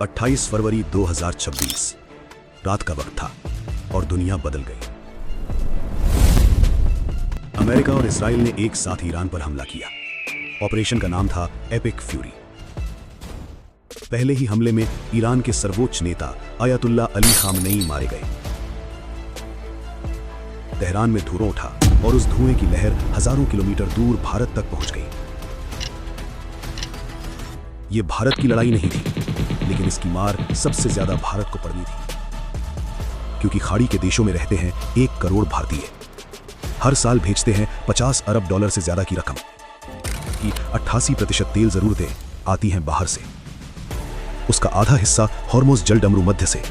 28 फरवरी 2026 रात का वक्त था और दुनिया बदल गई। अमेरिका और इस्राइल ने एक साथ ईरान पर हमला किया। ऑपरेशन का नाम था एपिक फ्यूरी। पहले ही हमले में ईरान के सर्वोच्च नेता अयतुल्ला अली खामनेई मारे गए। तेहरान में धुआं उठा और उस धुएं की लहर हजारों किलोमीटर दूर भारत तक पहुंच गई। यह भारत की लड़ाई नहीं थी, लेकिन इसकी मार सबसे ज्यादा भारत को पड़नी थी, क्योंकि खाड़ी के देशों में रहते हैं 1 करोड़ भारतीय। हर साल भेजते हैं 50 अरब डॉलर से ज्यादा की रकम की 88% तेल जरूरतें आती हैं बाहर से। उसका आधा हिस्सा हॉर्मुज जलडमरू मध्य से,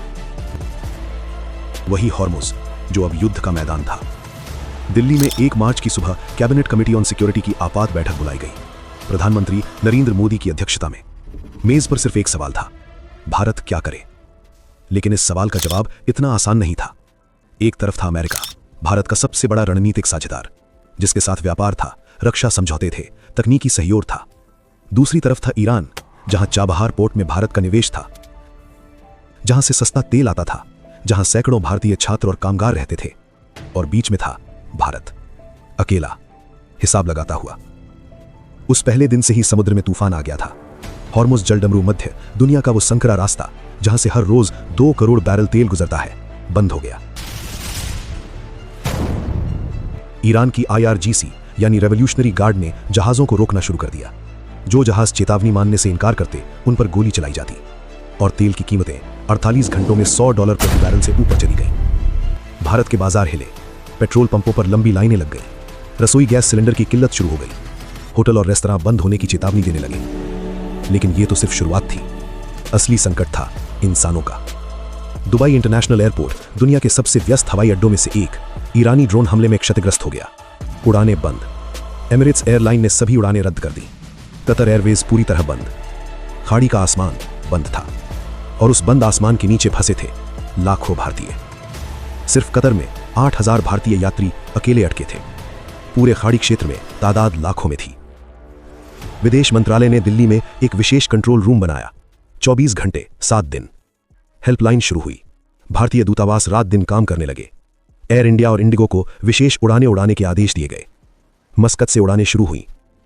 वही हॉर्मुज जो अब युद्ध का मैदान था। दिल्ली में 1 मार्च की सुबह कैबिनेट कमेटी ऑन सिक्योरिटी की आपात बैठक बुलाई गई, प्रधानमंत्री नरेंद्र मोदी की अध्यक्षता में। मेज पर सिर्फ एक सवाल था, भारत क्या करे? लेकिन इस सवाल का जवाब इतना आसान नहीं था। एक तरफ था अमेरिका, भारत का सबसे बड़ा रणनीतिक साझेदार, जिसके साथ व्यापार था, रक्षा समझौते थे, तकनीकी सहयोग था। दूसरी तरफ था ईरान, जहां चाबहार पोर्ट में भारत का निवेश था, जहां से सस्ता तेल आता था, जहां सैकड़ों भारतीय छात्र और कामगार रहते थे। और बीच में था भारत, अकेला, हिसाब लगाता हुआ। उस पहले दिन से ही समुद्र में तूफान आ गया था। हॉर्मुज जलडमरू मध्य, दुनिया का वो संकरा रास्ता जहां से हर रोज 2 करोड़ बैरल तेल गुजरता है, बंद हो गया। ईरान की IRGC यानी रेवोल्यूशनरी गार्ड ने जहाजों को रोकना शुरू कर दिया। जो जहाज चेतावनी मानने से इनकार करते, उन पर गोली चलाई जाती। और तेल की कीमतें 48 घंटों में $100 प्रति बैरल से ऊपर चली गई। भारत के बाजार हिले, पेट्रोल पंपों पर लंबी लाइनें लग गई, रसोई गैस सिलेंडर की किल्लत शुरू हो गई, होटल और रेस्तरां बंद होने की चेतावनी देने लगे। लेकिन यह तो सिर्फ शुरुआत थी, असली संकट था इंसानों का। दुबई इंटरनेशनल एयरपोर्ट, दुनिया के सबसे व्यस्त हवाई अड्डों में से एक, ईरानी ड्रोन हमले में क्षतिग्रस्त हो गया। उड़ानें बंद। एमिरेट्स एयरलाइन ने सभी उड़ानें रद्द कर दी। कतर एयरवेज पूरी तरह बंद। खाड़ी का आसमान बंद था, और उस बंद आसमान के नीचे फंसे थे लाखों भारतीय। सिर्फ कतर में 8000 भारतीय यात्री अकेले अटके थे। पूरे खाड़ी क्षेत्र में तादाद लाखों में थी। विदेश मंत्रालय ने दिल्ली में एक विशेष कंट्रोल रूम बनाया। 24 घंटे 7 दिन हेल्पलाइन शुरू हुई। भारतीय दूतावास रात दिन काम करने लगे। एयर इंडिया और इंडिगो को विशेष उड़ानें उड़ाने के आदेश दिए गए। मस्कत से उड़ानें शुरू हुई,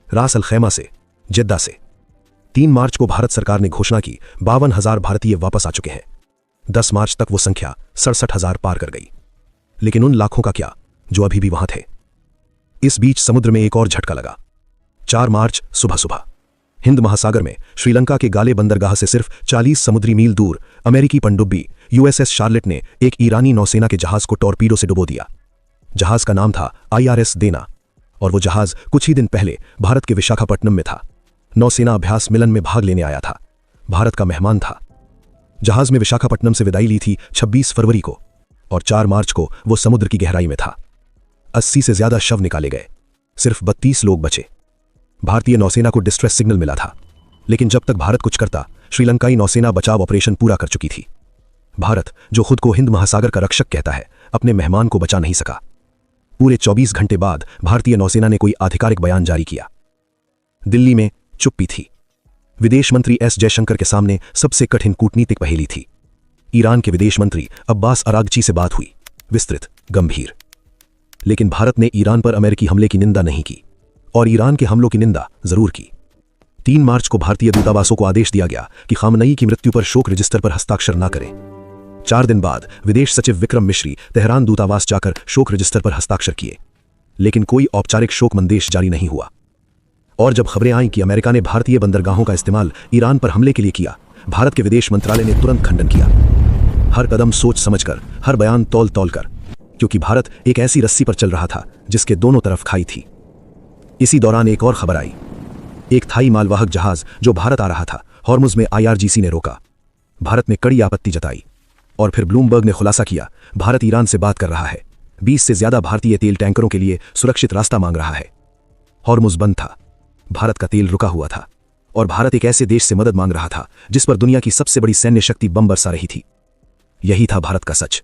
रास अल खैमा से, जेद्दा से। 3 मार्च को भारत सरकार ने घोषणा की 52,000 भारतीय वापस आ चुके हैं। 10 मार्च तक वो संख्या 67,000 पार कर गई। लेकिन उन लाखों का क्या जो अभी भी वहां थे? इस बीच समुद्र में एक और झटका लगा। 4 मार्च सुबह सुबह हिंद महासागर में श्रीलंका के गाले बंदरगाह से सिर्फ 40 समुद्री मील दूर अमेरिकी पनडुब्बी USS शार्लेट ने एक ईरानी नौसेना के जहाज को टॉर्पीडो से डुबो दिया। जहाज का नाम था IRS देना, और वो जहाज कुछ ही दिन पहले भारत के विशाखापट्टनम में था। नौसेना अभ्यास मिलन में भाग लेने आया था, भारत का मेहमान था। जहाज में विशाखापट्टनम से विदाई ली थी 26 फरवरी को, और 4 मार्च को वो समुद्र की गहराई में था। 80 से ज्यादा शव निकाले गए, सिर्फ 32 लोग बचे। भारतीय नौसेना को डिस्ट्रेस सिग्नल मिला था, लेकिन जब तक भारत कुछ करता, श्रीलंकाई नौसेना बचाव ऑपरेशन पूरा कर चुकी थी। भारत, जो खुद को हिंद महासागर का रक्षक कहता है, अपने मेहमान को बचा नहीं सका। पूरे 24 घंटे बाद भारतीय नौसेना ने कोई आधिकारिक बयान जारी किया। दिल्ली में चुप्पी थी। विदेश मंत्री S जयशंकर के सामने सबसे कठिन कूटनीतिक पहेली थी। ईरान के विदेश मंत्री अब्बास अरागची से बात हुई, विस्तृत, गंभीर। लेकिन भारत ने ईरान पर अमेरिकी हमले की निंदा नहीं की, और ईरान के हमलों की निंदा जरूर की। 3 मार्च को भारतीय दूतावासों को आदेश दिया गया कि खामनेई की मृत्यु पर शोक रजिस्टर पर हस्ताक्षर न करें। 4 दिन बाद विदेश सचिव विक्रम मिश्री तेहरान दूतावास जाकर शोक रजिस्टर पर हस्ताक्षर किए, लेकिन कोई औपचारिक शोक मंदेश जारी नहीं हुआ। और जब खबरें आईं कि अमेरिका ने भारतीय बंदरगाहों का इस्तेमाल ईरान पर हमले के लिए किया, भारत के विदेश मंत्रालय ने तुरंत खंडन किया। हर कदम सोच समझकर, हर बयान तौल तौल कर, क्योंकि भारत एक ऐसी रस्सी पर चल रहा था जिसके दोनों तरफ खाई थी। इसी दौरान एक और खबर आई। एक थाई मालवाहक जहाज जो भारत आ रहा था, हॉर्मुज में IRGC ने रोका। भारत ने कड़ी आपत्ति जताई, और फिर ब्लूमबर्ग ने खुलासा किया, भारत ईरान से बात कर रहा है, 20 से ज्यादा भारतीय तेल टैंकरों के लिए सुरक्षित रास्ता मांग रहा है। हॉर्मुज बंद था, भारत का तेल रुका हुआ था, और भारत एक ऐसे देश से मदद मांग रहा था जिस पर दुनिया की सबसे बड़ी सैन्य शक्ति बम बरसा रही थी। यही था भारत का सच।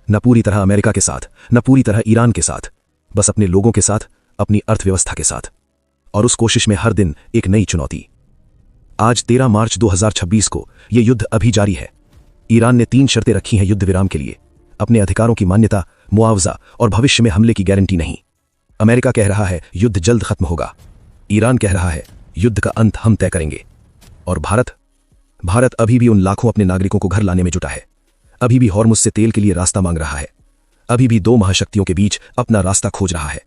न पूरी तरह अमेरिका के साथ, न पूरी तरह ईरान के साथ, बस अपने लोगों के साथ, अपनी अर्थव्यवस्था के साथ। और उस कोशिश में हर दिन एक नई चुनौती। आज 13 मार्च 2026 को यह युद्ध अभी जारी है। ईरान ने 3 शर्तें रखी हैं युद्ध विराम के लिए: अपने अधिकारों की मान्यता, मुआवजा और भविष्य में हमले की गारंटी नहीं। अमेरिका कह रहा है युद्ध जल्द खत्म होगा। ईरान कह रहा है युद्ध का अंत हम तय करेंगे। और भारत अभी भी उन लाखों अपने नागरिकों को घर लाने में जुटा है। अभी भी हॉर्मुज़ से तेल के लिए रास्ता मांग रहा है। अभी भी 2 महाशक्तियों के बीच अपना रास्ता खोज रहा है।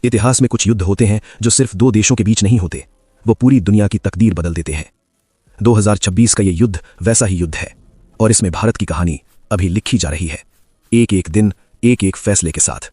इतिहास में कुछ युद्ध होते हैं जो सिर्फ 2 देशों के बीच नहीं होते, वो पूरी दुनिया की तकदीर बदल देते हैं। 2026 का ये युद्ध वैसा ही युद्ध है, और इसमें भारत की कहानी अभी लिखी जा रही है, एक एक दिन, एक एक फैसले के साथ।